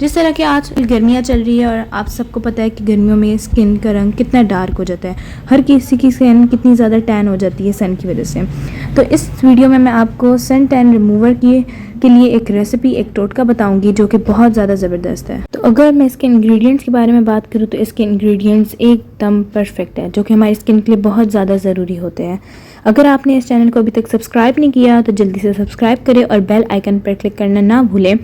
जिस तरह की आज गर्मियाँ चल रही है और आप सबको पता है कि गर्मियों में स्किन का रंग कितना डार्क हो जाता है, हर किसी की स्किन कितनी ज़्यादा टैन हो जाती है सन की वजह से। तो इस वीडियो में मैं आपको सन टैन रिमूवर के लिए एक रेसिपी, एक टोटका बताऊंगी जो कि बहुत ज़्यादा ज़बरदस्त है। तो अगर मैं इसके इंग्रेडिएंट्स के बारे में बात करूँ तो इसके इंग्रेडिएंट्स एकदम परफेक्ट है, जो कि हमारी स्किन के लिए बहुत ज़्यादा ज़रूरी होते हैं। अगर आपने इस चैनल को अभी तक सब्सक्राइब नहीं किया तो जल्दी से सब्सक्राइब करें और बेल आइकन पर क्लिक करना ना भूलें,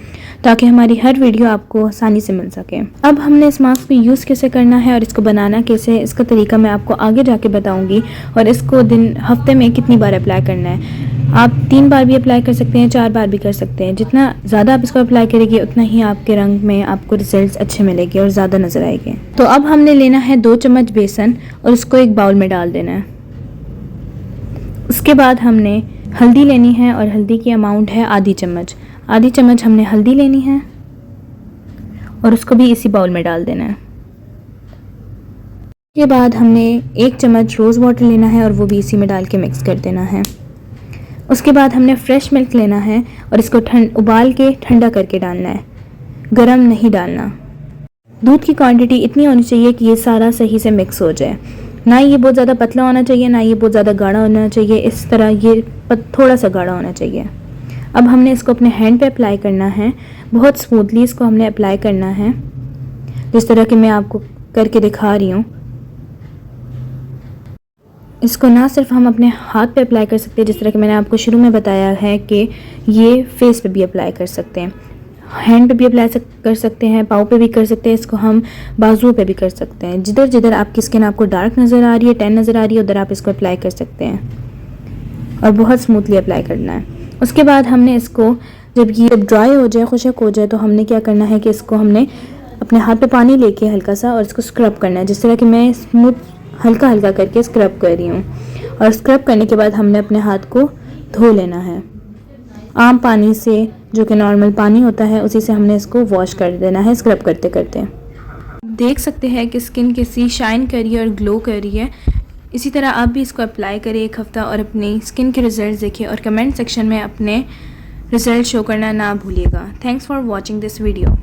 ताकि हमारी हर वीडियो आपको आसानी से मिल सके। अब हमने इस मास्क को यूज़ कैसे करना है और इसको बनाना कैसे है, इसका तरीका मैं आपको आगे जाके बताऊंगी। और इसको हफ्ते में कितनी बार अप्लाई करना है, आप 3 बार भी अप्लाई कर सकते हैं, 4 बार भी कर सकते हैं। जितना ज़्यादा आप इसको अप्लाई करेंगे उतना ही आपके रंग में आपको रिजल्ट्स अच्छे मिलेंगे और ज़्यादा नज़र आएंगे। तो अब हमने लेना है 2 चम्मच बेसन और उसको एक बाउल में डाल देना है। उसके बाद हमने हल्दी लेनी है और हल्दी की अमाउंट है आधी चम्मच। आधी चम्मच हमने हल्दी लेनी है और उसको भी इसी बाउल में डाल देना है। उसके बाद हमने 1 चम्मच रोज़ वाटर लेना है और वो भी इसी में डाल के मिक्स कर देना है। उसके बाद हमने फ्रेश मिल्क लेना है और इसको उबाल के ठंडा करके डालना है, गरम नहीं डालना। दूध की क्वांटिटी इतनी होनी चाहिए कि ये सारा सही से मिक्स हो जाए, ना ये बहुत ज़्यादा पतला होना चाहिए, ना ये बहुत ज़्यादा गाढ़ा होना चाहिए। इस तरह ये थोड़ा सा गाढ़ा होना चाहिए। अब हमने इसको अपने हैंड पे अप्लाई करना है, बहुत स्मूथली इसको हमने अप्लाई करना है, जिस तरह कि मैं आपको करके दिखा रही हूँ। इसको ना सिर्फ हम अपने हाथ पे अप्लाई कर सकते हैं, जिस तरह कि मैंने आपको शुरू में बताया है कि ये फेस पे भी अप्लाई कर सकते हैं, हैंड पे भी अप्लाई कर सकते हैं, पाँव पे भी कर सकते हैं, इसको हम बाजुओं पे भी कर सकते हैं। जिधर जिधर आपकी स्किन आपको डार्क नज़र आ रही है, टैन नज़र आ रही है, उधर आप इसको अप्लाई कर सकते हैं और बहुत स्मूथली अप्लाई करना है। उसके बाद हमने इसको जब ड्राई हो जाए, खुशक हो जाए, तो हमने क्या करना है कि इसको हमने अपने हाथ पे पानी लेके हल्का सा और इसको स्क्रब करना है, जिस तरह कि मैं स्मूथ हल्का हल्का करके स्क्रब कर रही हूँ। और स्क्रब करने के बाद हमने अपने हाथ को धो लेना है आम पानी से, जो कि नॉर्मल पानी होता है, उसी से हमने इसको वॉश कर देना है स्क्रब करते करते। देख सकते हैं कि स्किन कैसी शाइन कर रही है और ग्लो कर रही है। इसी तरह आप भी इसको अप्लाई करें 1 हफ्ता और अपनी स्किन के रिजल्ट देखें और कमेंट सेक्शन में अपने रिजल्ट शो करना ना भूलिएगा। Thanks for watching this video.